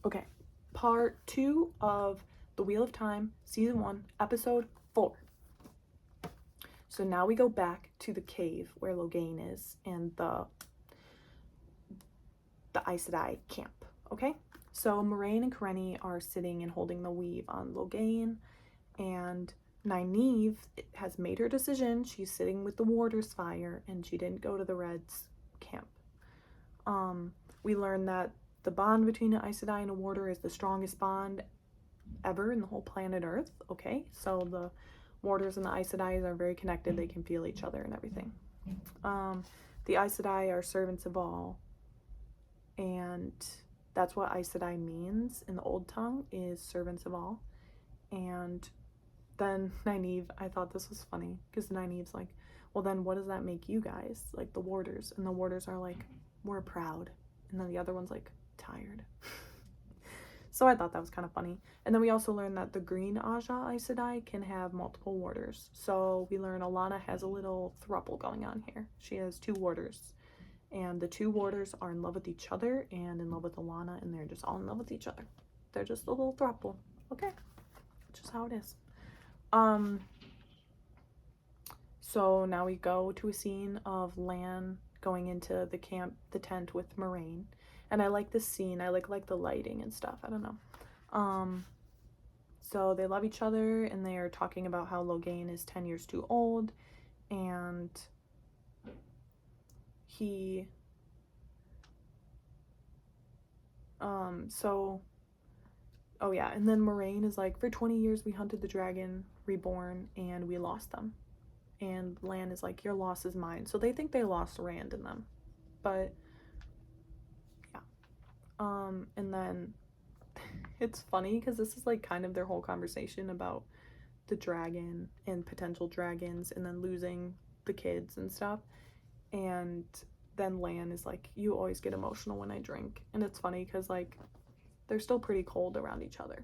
Okay, part 2 of The Wheel of Time, season 1, episode 4. So now we go back to the cave where Logain is and the Aes Sedai camp, okay? So Moiraine and Karenni are sitting and holding the weave on Logain, and Nynaeve has made her decision. She's sitting with the Warder's Fire, and she didn't go to the Reds' camp. We learned that the bond between an Aes Sedai and a Warder is the strongest bond ever in the whole planet Earth. Okay, so the Warders and the Aes Sedai are very connected. They can feel each other and everything. The Aes Sedai are servants of all, and that's what Aes Sedai means in the Old Tongue, is servants of all. And then Nynaeve, I thought this was funny, because Nynaeve's like, well then what does that make you guys, like the Warders? And the Warders are like, we're proud. And then the other one's like, tired. So I thought that was kind of funny. And then we also learned that the Green Aja Aes Sedai can have multiple warders. So we learn Alanna has a little throuple going on here. She has 2 warders. And the 2 warders are in love with each other and in love with Alanna, and they're just all in love with each other. They're just a little throuple. Okay. Which is how it is. So now we go to a scene of Lan going into the camp, the tent with Moiraine. And I like this scene. I like the lighting and stuff. I don't know. So they love each other, and they are talking about how Logain is 10 years too old, and he oh yeah, and then Moiraine is like, for 20 years we hunted the dragon reborn and we lost them. And Lan is like, your loss is mine. So they think they lost Rand in them. But yeah. And then it's funny because this is like kind of their whole conversation about the dragon and potential dragons, and then losing the kids and stuff. And then Lan is like, you always get emotional when I drink. And it's funny because like they're still pretty cold around each other.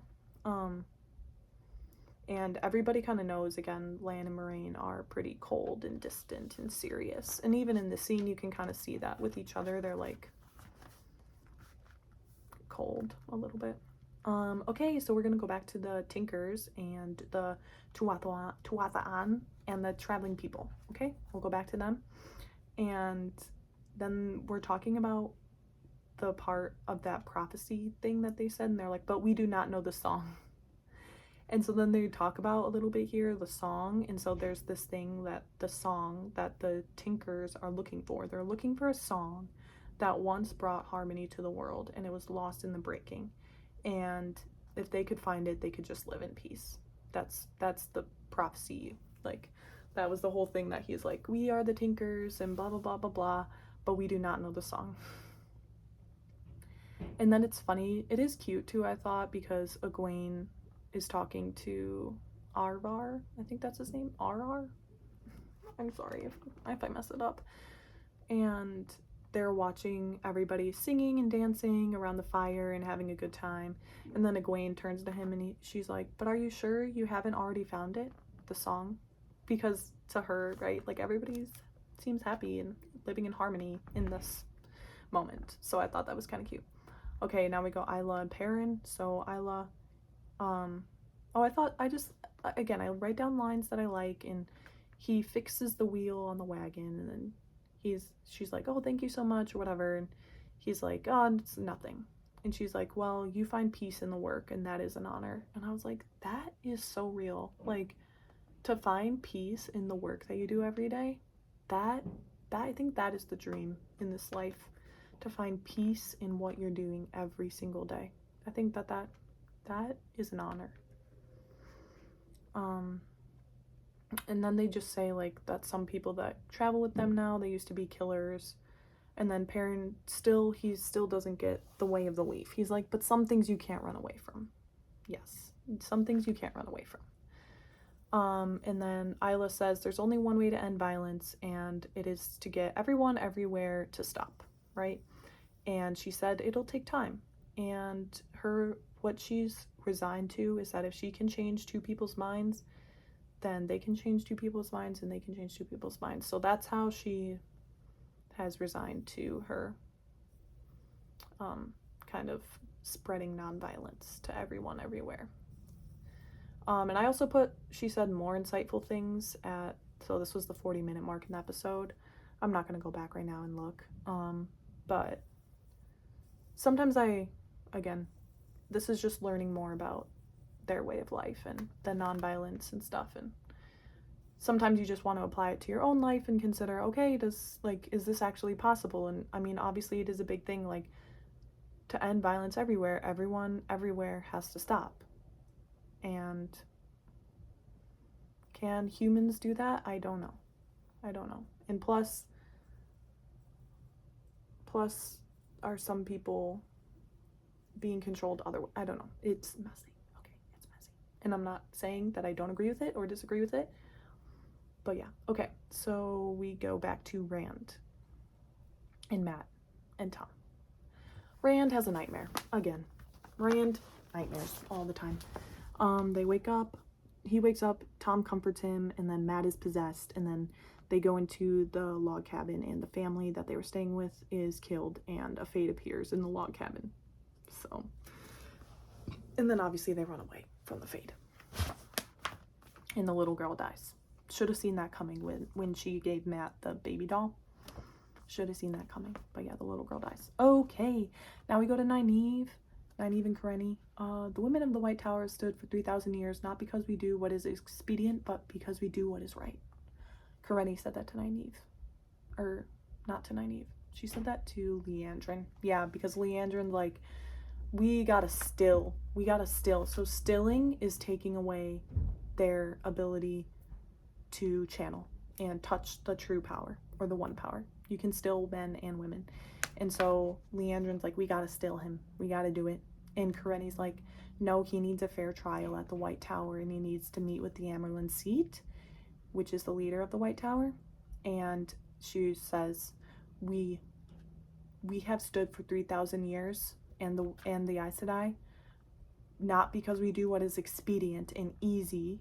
And everybody kind of knows, again, Lan and Moiraine are pretty cold and distant and serious. And even in the scene, you can kind of see that with each other. They're like cold a little bit. Okay, so we're gonna go back to the Tinkers and the Tuatha'an and the traveling people. Okay, we'll go back to them. And then we're talking about the part of that prophecy thing that they said, and they're like, but we do not know the song. And so then they talk about a little bit here the song, and so there's this thing that the song that the Tinkers are looking for. They're looking for a song that once brought harmony to the world, and it was lost in the breaking. And if they could find it, they could just live in peace. That's the prophecy. Like, that was the whole thing, that he's like, we are the Tinkers and blah blah blah blah blah, but we do not know the song. And then it's funny, it is cute too, I thought, because Egwene is talking to Arvar. I think that's his name. Arar? I'm sorry if I mess it up. And they're watching everybody singing and dancing around the fire and having a good time. And then Egwene turns to him and she's like, but are you sure you haven't already found it? The song? Because to her, right, like everybody seems happy and living in harmony in this moment. So I thought that was kind of cute. Okay, now we go Isla and Perrin. So Isla, again, I write down lines that I like, and he fixes the wheel on the wagon, and then she's like, oh, thank you so much, or whatever, and he's like, oh, it's nothing. And she's like, well, you find peace in the work, and that is an honor. And I was like, that is so real. Like, to find peace in the work that you do every day, that I think that is the dream in this life, to find peace in what you're doing every single day. I think that is an honor. And then they just say like that some people that travel with them now, they used to be killers. And then Perrin he still doesn't get the way of the leaf. He's like, but some things you can't run away from. Yes, some things you can't run away from. And then Isla says there's only one way to end violence, and it is to get everyone everywhere to stop, right? And she said it'll take time. And what she's resigned to is that if she can change 2 people's minds, then they can change 2 people's minds, and they can change 2 people's minds. So that's how she has resigned to her kind of spreading nonviolence to everyone everywhere. And I also put, she said more insightful things at, so this was the 40-minute mark in the episode. I'm not going to go back right now and look. But sometimes again, this is just learning more about their way of life and the nonviolence and stuff. And sometimes you just want to apply it to your own life and consider, okay, is this actually possible? And I mean, obviously it is a big thing, like, to end violence everywhere, everyone everywhere has to stop. And can humans do that? I don't know. And plus are some people being controlled I don't know. It's messy. Okay, it's messy. And I'm not saying that I don't agree with it or disagree with it. But yeah. Okay, so we go back to Rand and Matt and Tom. Rand has a nightmare. Again. Rand, nightmares all the time. They wake up. He wakes up, Tom comforts him, and then Matt is possessed, and then they go into the log cabin, and the family that they were staying with is killed, and a Fade appears in the log cabin. So, and then obviously they run away from the Fade. And the little girl dies. Should have seen that coming when she gave Matt the baby doll. Should have seen that coming. But yeah, the little girl dies. Okay, now we go to Nynaeve and Karenni. The women of the White Tower stood for 3,000 years, not because we do what is expedient, but because we do what is right. Karenni said that to Nynaeve. Or, not to Nynaeve. She said that to Liandrin. Yeah, because Liandrin's like, we gotta still. So stilling is taking away their ability to channel and touch the true power, or the one power. You can still men and women. And so Liandrin's like, we gotta still him. We gotta do it. And Karenni's like, no, he needs a fair trial at the White Tower, and he needs to meet with the Amyrlin Seat, which is the leader of the White Tower. And she says, we have stood for 3,000 years, and the Aes Sedai, not because we do what is expedient and easy,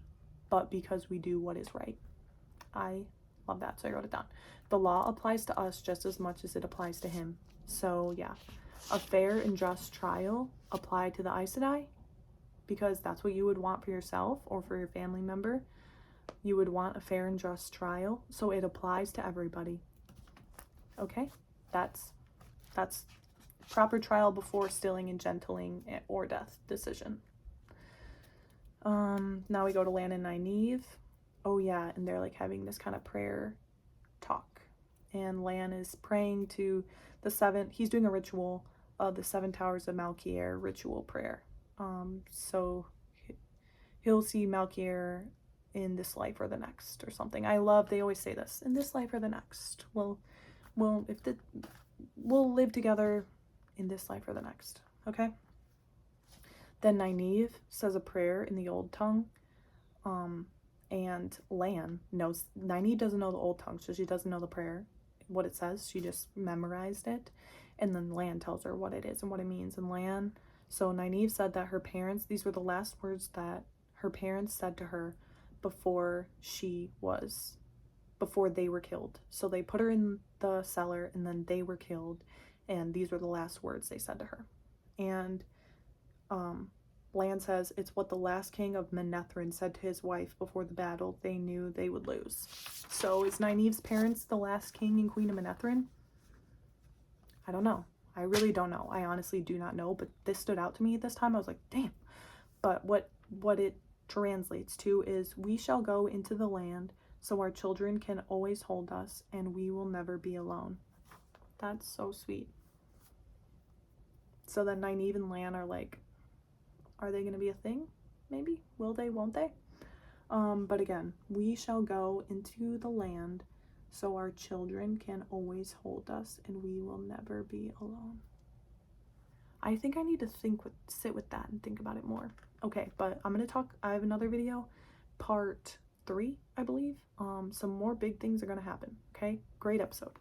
but because we do what is right. I love that, so I wrote it down. The law applies to us just as much as it applies to him. So yeah, a fair and just trial applied to the Aes Sedai, because that's what you would want for yourself or for your family member. You would want a fair and just trial, so it applies to everybody. Okay, that's proper trial before stilling and gentling or death decision. Now we go to Lan and Nynaeve. Oh yeah, and they're like having this kind of prayer talk, and Lan is praying to he's doing a ritual of the 7 Towers of Malkier ritual prayer. So he'll see Malkier in this life or the next or something. They always say this, in this life or the next. We'll live together in this life or the next. Okay? Then Nynaeve says a prayer in the Old Tongue. And Lan knows, Nynaeve doesn't know the Old Tongue, so she doesn't know the prayer, what it says. She just memorized it. And then Lan tells her what it is and what it means. And so Nynaeve said that her parents, these were the last words that her parents said to her before they were killed. So they put her in the cellar, and then they were killed, and these were the last words they said to her. And Lan says it's what the last king of Manetheren said to his wife before the battle they knew they would lose. So is Nynaeve's parents the last king and queen of Manetheren? I don't know. I really don't know. I honestly do not know, but this stood out to me this time. I was like, damn. But what it translates to is, we shall go into the land so our children can always hold us, and we will never be alone. That's so sweet. So then Nynaeve and Lan are like, are they going to be a thing? Maybe. Will they? Won't they? But again, we shall go into the land so our children can always hold us, and we will never be alone. I think I need to sit with that and think about it more. Okay, but I'm going to I have another video, part 3, I believe. Some more big things are going to happen. Okay? Great episode.